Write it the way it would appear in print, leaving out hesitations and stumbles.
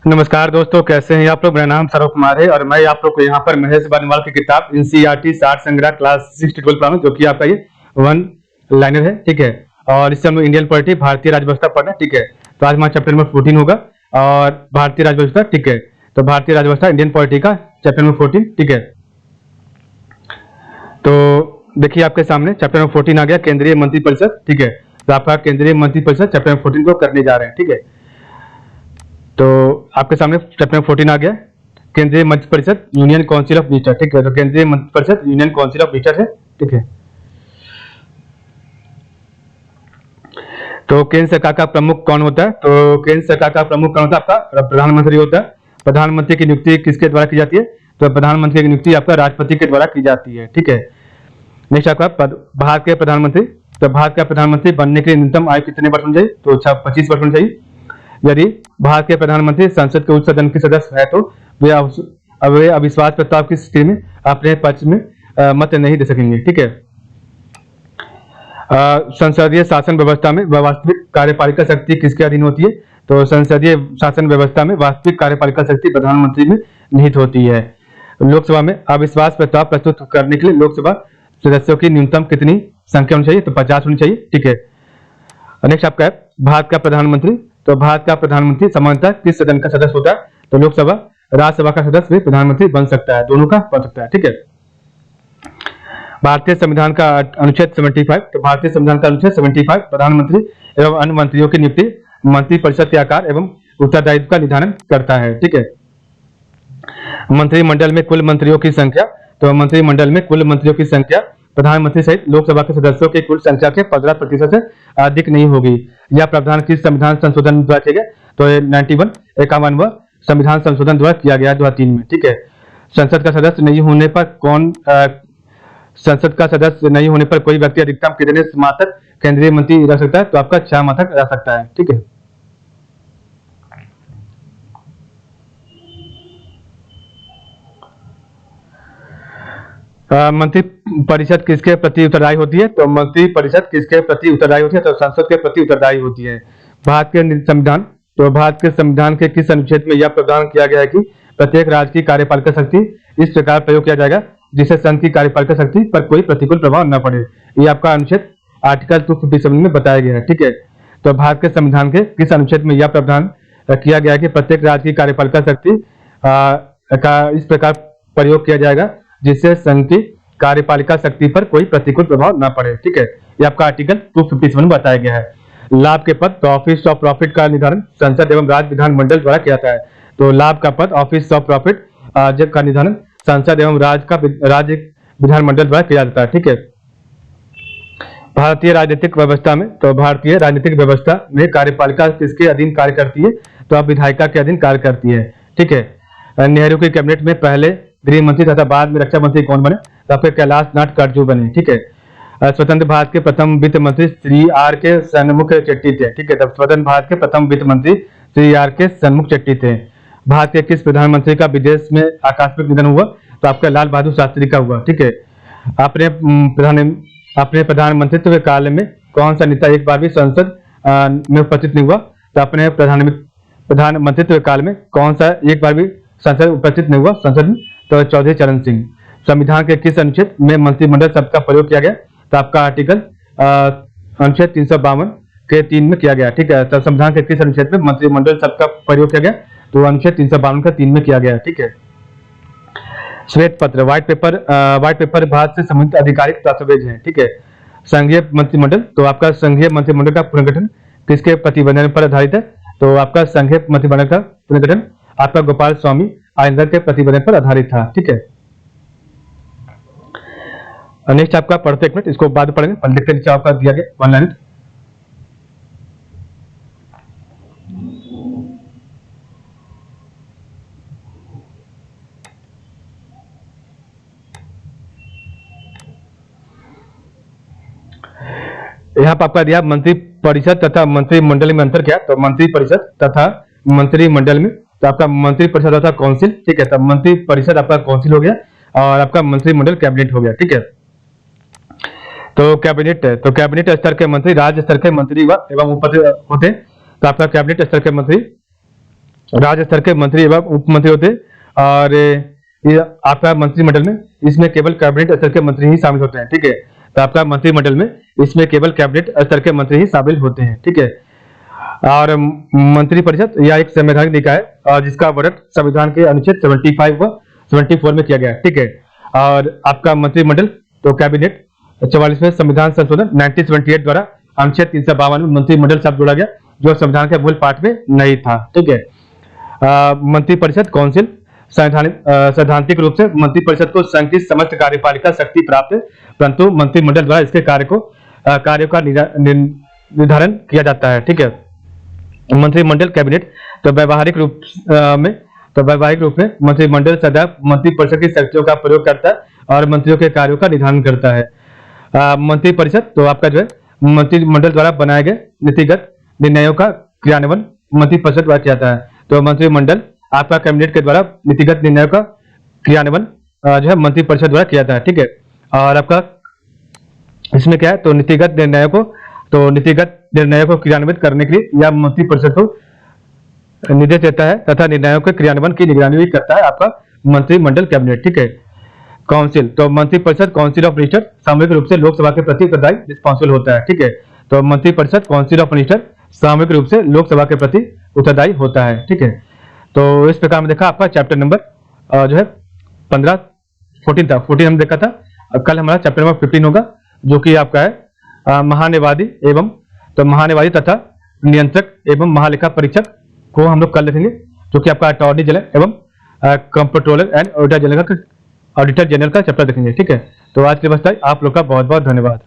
नमस्कार दोस्तों, कैसे हैं आप लोग। मेरा नाम सौरभ कुमार है और मैं आप लोग को यहाँ पर महेश बर्नवाल की किताब एनसीईआरटी साठ संग्रह क्लास 6 ट्वेल्व पढ़ा हूं, जो कि आपका ये वन लाइनर है। ठीक है। और इससे हम लोग इंडियन पॉलिटी भारतीय राजव्यवस्था पढ़ना। ठीक है। तो आज हमारा चैप्टर नंबर 14 होगा और भारतीय राजव्यवस्था। ठीक है। तो भारतीय राजव्यवस्था इंडियन पॉलिटी का चैप्टर नंबर 14। ठीक है। तो देखिए आपके सामने चैप्टर नंबर 14 आ गया, केंद्रीय मंत्रिपरिषद। ठीक है। तो आपका केंद्रीय मंत्रिपरिषद चैप्टर नंबर 14 को करने जा रहे हैं। ठीक है। तो आपके सामने चैप्टर नंबर 14 आ गया, केंद्रीय मंत्रिपरिषद यूनियन काउंसिल ऑफ मिनिस्टर। ठीक है। तो केंद्रीय मंत्रिपरिषद यूनियन काउंसिल ऑफ मिनिस्टर है। ठीक है। तो केंद्र सरकार का प्रमुख कौन होता है? तो केंद्र सरकार का प्रमुख कौन होता है? आपका प्रधानमंत्री होता है। प्रधानमंत्री की नियुक्ति किसके द्वारा की जाती है? तो प्रधानमंत्री की नियुक्ति आपका राष्ट्रपति के द्वारा की जाती है। ठीक है। नेक्स्ट आपका भारत के प्रधानमंत्री। तो भारत का प्रधानमंत्री बनने के लिए न्यूनतम आयु कितने वर्ष होनी चाहिए? तो 25 वर्ष होनी चाहिए। यदि भारत के प्रधानमंत्री संसद के उच्च सदन के सदस्य है तो वे अविश्वास प्रस्ताव की स्थिति में अपने पक्ष में मत नहीं दे सकेंगे। ठीक है। संसदीय शासन व्यवस्था में वास्तविक कार्यपालिका शक्ति किसके अधीन होती है? तो संसदीय शासन व्यवस्था में वास्तविक कार्यपालिका शक्ति प्रधानमंत्री में निहित होती है। लोकसभा में अविश्वास प्रस्ताव प्रस्तुत करने के लिए लोकसभा सदस्यों की न्यूनतम कितनी संख्या होनी चाहिए? तो 50 होनी चाहिए। ठीक है। नेक्स्ट आपका है भारत का प्रधानमंत्री। तो भारत का प्रधानमंत्री सामान्यतः किस सदन का सदस्य होता है? तो लोकसभा, राज्यसभा का सदस्य भी प्रधानमंत्री बन सकता है, दोनों का बन सकता है। ठीक है। भारतीय संविधान का अनुच्छेद 75। तो भारतीय संविधान का अनुच्छेद 75 प्रधानमंत्री एवं अन्य मंत्रियों की नियुक्ति, मंत्रिपरिषद के आकार एवं उत्तरदायित्व का निर्धारण करता है। ठीक है। मंत्रिमंडल में कुल मंत्रियों की संख्या। तो मंत्रिमंडल में कुल मंत्रियों की संख्या प्रधानमंत्री सहित लोकसभा के सदस्यों की कुल संख्या के 15% से अधिक नहीं होगी। यह प्रावधान किस संविधान संशोधन द्वारा किया गया? तो 51 संविधान संशोधन द्वारा किया गया 2003 में। ठीक है। संसद का सदस्य नहीं होने पर संसद का सदस्य नहीं होने पर कोई व्यक्ति अधिकतम कितने माह तक केंद्रीय मंत्री रह सकता है? तो आपका 6 माह तक रह सकता है। ठीक है। मंत्री परिषद किसके प्रति उत्तरदायी होती है? तो मंत्री परिषद किसके प्रति उत्तरदायी होती है? तो संसद के प्रति उत्तरदायी होती है। भारत के संविधान। तो भारत के संविधान के किस अनुच्छेद में यह प्रावधान किया गया है कि प्रत्येक राज्य की कार्यपालिका शक्ति इस प्रकार प्रयोग किया जाएगा जिससे संघ की कार्यपालिका शक्ति पर कोई प्रतिकूल प्रभाव न पड़े? ये आपका अनुच्छेद आर्टिकल 257 में बताया गया है। ठीक है। तो भारत के संविधान के किस अनुच्छेद में यह प्रावधान किया गया है कि प्रत्येक राज्य की कार्यपालिका शक्ति का इस प्रकार प्रयोग किया जाएगा जिससे संघ की कार्यपालिका शक्ति पर कोई प्रतिकूल प्रभाव न पड़े? ठीक है। ये आपका आर्टिकल 257 में बताया गया है। लाभ के पद। तो ऑफिस ऑफ प्रॉफिट का निर्धारण संसद एवं राज्य विधानमंडल द्वारा किया जाता है। तो लाभ का पद ऑफिस ऑफ प्रॉफिट का निर्धारण संसद एवं राज्य विधानमंडल द्वारा किया जाता है। ठीक है। भारतीय राजनीतिक व्यवस्था में। तो भारतीय राजनीतिक व्यवस्था में कार्यपालिका किसके अधीन कार्य करती है? तो अब विधायिका के अधीन कार्य करती है। ठीक है। नेहरू की कैबिनेट में पहले गृह मंत्री तथा बाद में रक्षा मंत्री कौन बने? तो आपके कैलाश नाथ काटजू बने। ठीक है। स्वतंत्र भारत के प्रथम वित्त मंत्री श्री आर के सन्मुख चेट्टी थे। ठीक है। तब स्वतंत्र भारत के प्रथम वित्त मंत्री श्री आर के सन्मुख चेट्टी थे। भारत के किस प्रधानमंत्री का विदेश में आकस्मिक निधन हुआ? तो आपका लाल बहादुर शास्त्री का हुआ। ठीक है। अपने प्रधानमंत्रित्व के काल में कौन सा नेता एक बार भी संसद में उपस्थित नहीं हुआ? तो अपने प्रधानमंत्रित्व के काल में कौन सा एक बार भी संसद उपस्थित नहीं हुआ संसद में? तो चौधरी चरण सिंह। संविधान के किस अनुच्छेद में मंत्रिमंडल शब्द का प्रयोग किया गया? तो आपका आर्टिकल अनुच्छेद 352 के 3 में किया गया। ठीक है। तो संविधान के किस अनुच्छेद में मंत्रिमंडल शब्द का प्रयोग किया गया? तो अनुच्छेद 352 का 3 में किया गया। ठीक है। श्वेत पत्र, व्हाइट पेपर भारत से संबंधित आधिकारिक दस्तावेज है। ठीक है। संघीय मंत्रिमंडल। तो आपका संघीय मंत्रिमंडल का पुनर्गठन किसके प्रतिवेदन पर आधारित है? तो आपका संघीय मंत्रिमंडल का पुनर्गठन आपका गोपाल स्वामी आयंगर के प्रतिवेदन पर आधारित था। ठीक है। नेक्स्ट आपका पढ़ते एक मिनट, इसको बाद पढ़ेंगे। लिखते नीचे आपका दिया गया वन लाइन। यहाँ पर आपका दिया मंत्री परिषद तथा मंत्रिमंडल में अंतर क्या? तो मंत्री परिषद तथा मंत्रिमंडल में। तो आपका मंत्री परिषद होता है काउंसिल। ठीक है। तब मंत्री परिषद आपका काउंसिल हो गया और आपका मंत्रिमंडल कैबिनेट हो गया। ठीक है। तो कैबिनेट है। तो कैबिनेट स्तर के मंत्री राज्य स्तर के मंत्री एवं उपाध्यक्ष होते हैं। तो आपका कैबिनेट स्तर के मंत्री राज्य स्तर के मंत्री एवं उप मंत्री होते हैं। और ये आपका मंत्रिमंडल में इसमें केवल कैबिनेट स्तर के मंत्री ही शामिल होते हैं, ठीक है। तो आपका मंत्रिमंडल में इसमें केवल कैबिनेट स्तर के मंत्री ही शामिल होते हैं, ठीक है। और मंत्रिपरिषद यह एक संवैधानिक निकाय है और जिसका गठन संविधान के अनुच्छेद 75 व 74 में किया गया है, ठीक है। और आपका मंत्रिमंडल तो कैबिनेट 44वें संविधान संशोधन 1978 द्वारा अनुच्छेद 352 में मंत्रिमंडल शब्द जोड़ा गया, जो संविधान के मूल पाठ में नहीं था, ठीक है। मंत्रिपरिषद काउंसिल सैद्धांतिक रूप से मंत्रिपरिषद को संघ की समस्त कार्यपालिका शक्ति प्राप्त है, परंतु मंत्रिमंडल द्वारा इसके कार्यों का निर्धारण किया जाता है, ठीक है। मंत्रिमंडल कैबिनेट तो वैवाहिक रूप में मंत्रिमंडल सदा मंत्रिपरिषद की शक्तियों का प्रयोग करता है और मंत्रियों के कार्यों का निर्धारण करता है। मंत्रिपरिषद तो आपका जो है मंत्रिमंडल द्वारा बनाए गए नीतिगत निर्णयों का क्रियान्वयन मंत्रिपरिषद द्वारा किया जाता है। तो मंत्रिमंडल आपका कैबिनेट के द्वारा नीतिगत निर्णयों का क्रियान्वयन जो है मंत्रिपरिषद द्वारा किया जाता है, ठीक है। और आपका इसमें क्या है तो नीतिगत निर्णयों को क्रियान्वित करने के लिए यह मंत्रिपरिषद को निर्देश देता है तथा निर्णयों के क्रियान्वयन की निगरानी भी करता है आपका मंत्रिमंडल कैबिनेट, ठीक है। काउंसिल तो मंत्रिपरिषद काउंसिल ऑफ मिनिस्टर सामूहिक रूप से लोकसभा के प्रति उत्तरदायी रिस्पॉन्सिबल होता है, ठीक है। तो मंत्रिपरिषद काउंसिल ऑफ मिनिस्टर सामूहिक रूप से लोकसभा के प्रति उत्तरदायी होता है, ठीक है। तो इस प्रकार में देखा आपका चैप्टर नंबर जो है 14 था, 14 हमने देखा था। कल हमारा चैप्टर नंबर 15 होगा, जो कि आपका है महान्यायवादी तथा नियंत्रक एवं महालेखा परीक्षक को हम लोग कल देखेंगे, जो कि आपका अटॉर्नी जनरल एवं कंप्ट्रोलर एंड ऑडिटर जनरल का चैप्टर देखेंगे, ठीक है। तो आज के लिए बस आप लोग का बहुत बहुत धन्यवाद।